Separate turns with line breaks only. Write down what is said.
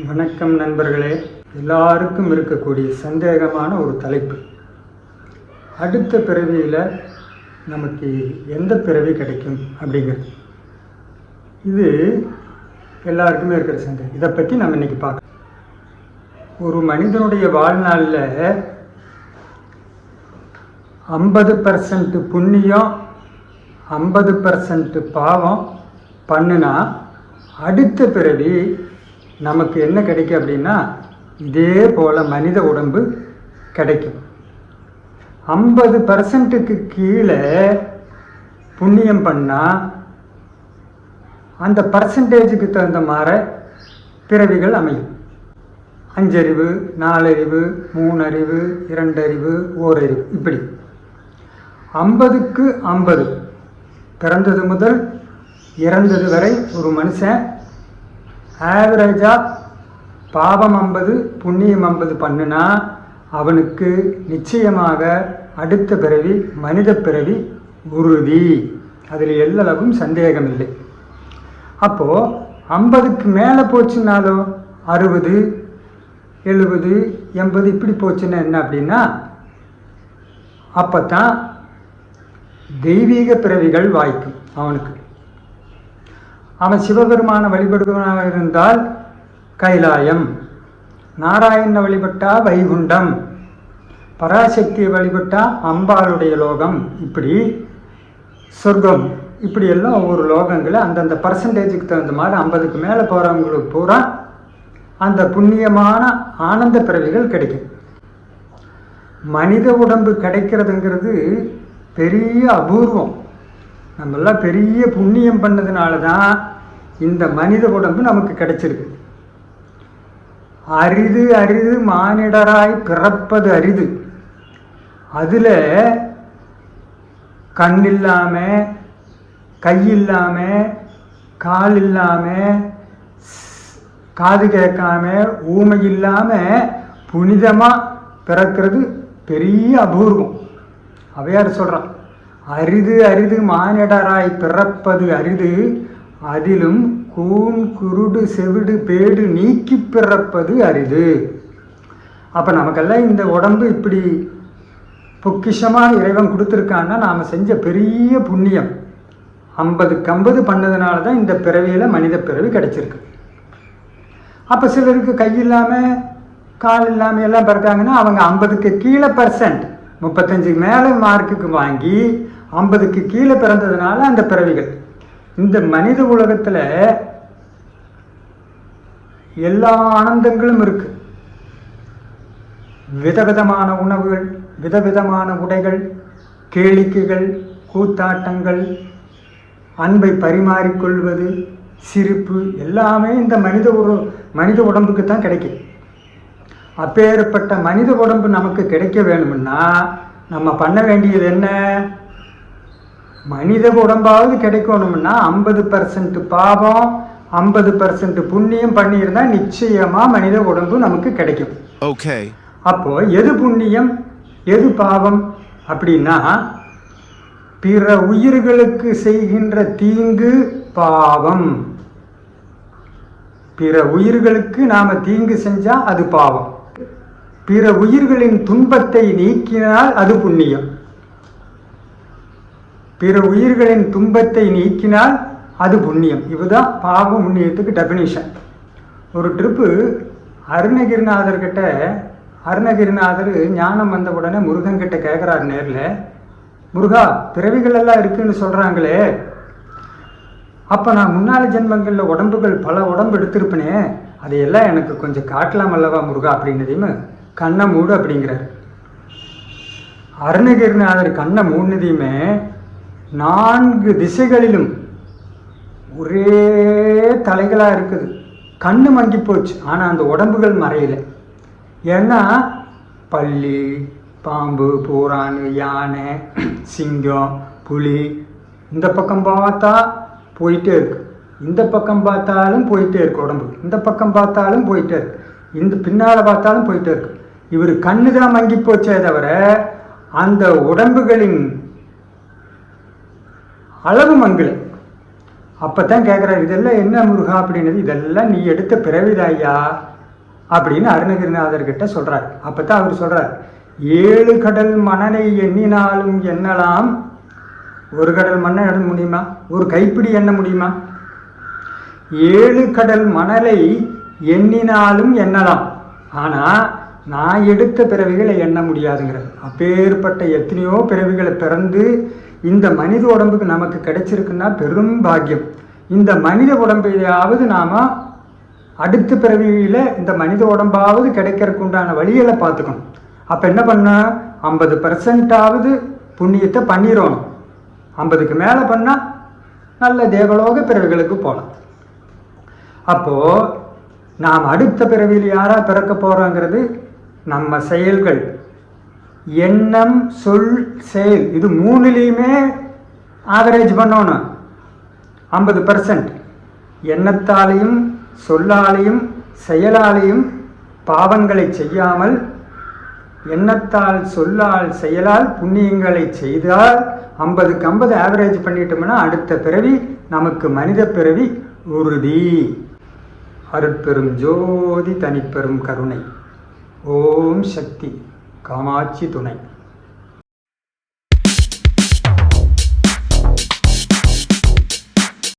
வணக்கம் நண்பர்களே. எல்லாருக்கும் இருக்கக்கூடிய சந்தேகமான ஒரு தலைப்பு, அடுத்த பிறவியில் நமக்கு எந்த பிறவி கிடைக்கும் அப்படிங்கிறது. இது எல்லாருக்குமே இருக்கிற சந்தேகம். இதை பற்றி நம்ம இன்றைக்கி பார்க்கலாம். ஒரு மனிதனுடைய வாழ்நாளில் 50% புண்ணியம் 50% பாவம் பண்ணுனா அடுத்த பிறவி நமக்கு என்ன கிடைக்கும் அப்படின்னா, இதே போல் மனித உடம்பு கிடைக்கும். 50%க்கு கீழே புண்ணியம் பண்ணால் அந்த பர்சன்டேஜுக்கு தகுந்த மாதிரி பிறவிகள் அமையும். 5 அறிவு, 4 அறிவு, 3 அறிவு, 2 அறிவு, 1 அறிவு, இப்படி 50க்கு 50 பிறந்தது முதல் இறந்தது வரை ஒரு மனுஷன் ஆவரேஜாக பாவம் 50 புண்ணியம் 50 பண்ணுனா அவனுக்கு நிச்சயமாக அடுத்த பிறவி மனித பிறவி உறுதி. அதில் எல்லளவும் சந்தேகம் இல்லை. அப்போது 50க்கு மேலே போச்சுன்னாலும் 60, 70, 80 இப்படி போச்சுன்னா என்ன அப்படின்னா, அப்போ தான் தெய்வீக பிறவிகள் வாய்க்கும் அவனுக்கு. அவன் சிவபெருமான வழிபடுவனாக இருந்தால் கைலாயம், நாராயணனை வழிபட்டால் வைகுண்டம், பராசக்தியை வழிபட்டால் அம்பாளுடைய லோகம், இப்படி சொர்க்கம், இப்படி எல்லாம் ஒவ்வொரு லோகங்களை அந்தந்த பர்சன்டேஜுக்கு தகுந்த மாதிரி 50க்கு மேலே போகிறவங்களுக்கு பூரா அந்த புண்ணியமான ஆனந்த பிறவிகள் கிடைக்கும். மனித உடம்பு கிடைக்கிறதுங்கிறது பெரிய அபூர்வம். நம்மெல்லாம் பெரிய புண்ணியம் பண்ணதுனால தான் இந்த மனித உடம்பு நமக்கு கிடைச்சிருக்கு. அரிது அரிது மானிடராய் பிறப்பது அரிது. அதில் கண் இல்லாமல், கை இல்லாமல், கால் இல்லாமல், காது கேட்காம, ஊமை இல்லாமல் புனிதமாக பிறக்கிறது பெரிய அபூர்வம். அவையார் சொல்கிறான், அரிது அரிது மானிடராய் பிறப்பது அரிது, அதிலும் கூன் குருடு செவிடு பேடு நீக்கி பிறப்பது அரிது. அப்போ நமக்கெல்லாம் இந்த உடம்பு இப்படி பொக்கிஷமாக இறைவன் கொடுத்துருக்கான்னா நாம் செஞ்ச பெரிய புண்ணியம். 50க்கு 50 பண்ணதுனால தான் இந்த பிறவியில் மனித பிறவி கிடைச்சிருக்கு. அப்போ சிலருக்கு கை இல்லாமல் கால் இல்லாமல் எல்லாம் பிறக்காங்கன்னா அவங்க 50க்கு கீழே 35 மேலே மார்க்குக்கு வாங்கி 50க்கு கீழே பிறந்ததுனால அந்த பிறவிகள். இந்த மனித உலகத்தில் எல்லா ஆனந்தங்களும் இருக்கு. விதவிதமான உணவுகள், விதவிதமான உடைகள், கேளிக்கைகள், கூத்தாட்டங்கள், அன்பை பரிமாறிக்கொள்வது, சிரிப்பு, எல்லாமே இந்த மனித உடம்புக்கு தான் கிடைக்கும். அப்பேற்பட்ட மனித உடம்பு நமக்கு கிடைக்க வேணும்னா நம்ம பண்ண வேண்டியது என்ன? மனித உடம்பாவது கிடைக்கணும்னா 50% பாவம் 50% புண்ணியம் பண்ணியிருந்தா நிச்சயமா மனித உடம்பு நமக்கு கிடைக்கும். ஓகே. அப்போ எது புண்ணியம் எது பாவம் அப்படின்னா, பிற உயிர்களுக்கு செய்கின்ற தீங்கு பாவம். பிற உயிர்களுக்கு நாம தீங்கு செஞ்சா அது பாவம். பிற உயிர்களின் துன்பத்தை நீக்கினால் அது புண்ணியம். பிற உயிர்களின் துன்பத்தை நீக்கினால் அது புண்ணியம். இதுதான் பாவ புண்ணியத்துக்கு டெஃபினிஷன். ஒரு ட்ரிப்பு அருணகிரிநாதர்கிட்ட, அருணகிரிநாதர் ஞானம் வந்த உடனே முருகன்கிட்ட கேட்குறாரு நேரில், முருகா பிறவிகள் எல்லாம் இருக்குன்னு சொல்கிறாங்களே, அப்போ நான் முன்னாள் ஜென்மங்களில் உடம்புகள் பல உடம்பு எடுத்திருப்பேனே, அதையெல்லாம் எனக்கு கொஞ்சம் காட்டலாம் அல்லவா முருகா அப்படின்னதையுமே, கண்ணை மூடு அப்படிங்கிறார். அருணகிரிநாதர் கண்ணை மூடினதையுமே 4 திசைகளிலும் ஒரே தலைகளாக இருக்குது. கண்ணு மங்கி போச்சு, ஆனால் அந்த உடம்புகள் மறையலை. ஏன்னா பல்லி, பாம்பு, பூரான், யானை, சிங்கம், புலி, இந்த பக்கம் பார்த்தா போயிட்டே இருக்கு, இந்த பக்கம் பார்த்தாலும் போயிட்டே இருக்கு உடம்பு, இந்த பக்கம் பார்த்தாலும் போயிட்டே இருக்கு, இந்த பின்னால் பார்த்தாலும் போயிட்டே இருக்கு. இவர் கண்ணு தான் மங்கி போச்சே தவிர அந்த உடம்புகளின் அளவு மங்கலை. அப்போ தான் கேட்குறாரு, இதெல்லாம் என்ன முருகா அப்படின்னது, இதெல்லாம் நீ எடுத்த பிறவிதாய்யா அப்படின்னு அருணகிரிநாதர்கிட்ட சொல்கிறார். அப்போ தான் அவர் சொல்கிறார், 7 கடல் மணலை எண்ணினாலும் எண்ணலாம், ஒரு கடல் மண்ணை எண்ண முடியுமா? ஒரு கைப்பிடி எண்ண முடியுமா? 7 கடல் மணலை எண்ணினாலும் எண்ணலாம், ஆனால் நான் எடுத்த பிறவிகளை எண்ண முடியாதுங்கிறது. அப்பேற்பட்ட எத்தனையோ பிறவிகளை பிறந்து இந்த மனித உடம்புக்கு நமக்கு கிடைச்சிருக்குன்னா பெரும் பாக்கியம். இந்த மனித உடம்பையாவது நாம் அடுத்த பிறவியில் இந்த மனித உடம்பாவது கிடைக்கிறதுக்கு உண்டான வழிகளை பார்த்துக்கணும். அப்போ என்ன பண்ண, 50% புண்ணியத்தை பண்ணிடணும். 50க்கு மேலே பண்ணால் நல்ல தேவலோக பிறவிகளுக்கு போகலாம். அப்போது நாம் அடுத்த பிறவியில் யாராக பிறக்க போகிறோங்கிறது நம்ம செயல்கள், எண்ணம், சொல், செயல், இது 3லையுமே ஆவரேஜ் பண்ணணும். 50% எண்ணத்தாலையும் சொல்லாலையும் செயலாலையும் பாவங்களை செய்யாமல், எண்ணத்தால் சொல்லால் செயலால் புண்ணியங்களை செய்தால் 50க்கு 50 ஆவரேஜ் பண்ணிட்டோம்னா அடுத்த பிறவி நமக்கு மனித பிறவி உறுதி. அருட்பெரும் ஜோதி தனிப்பெரும் கருணை. ஓம் சக்தி. காமாட்சி துணை.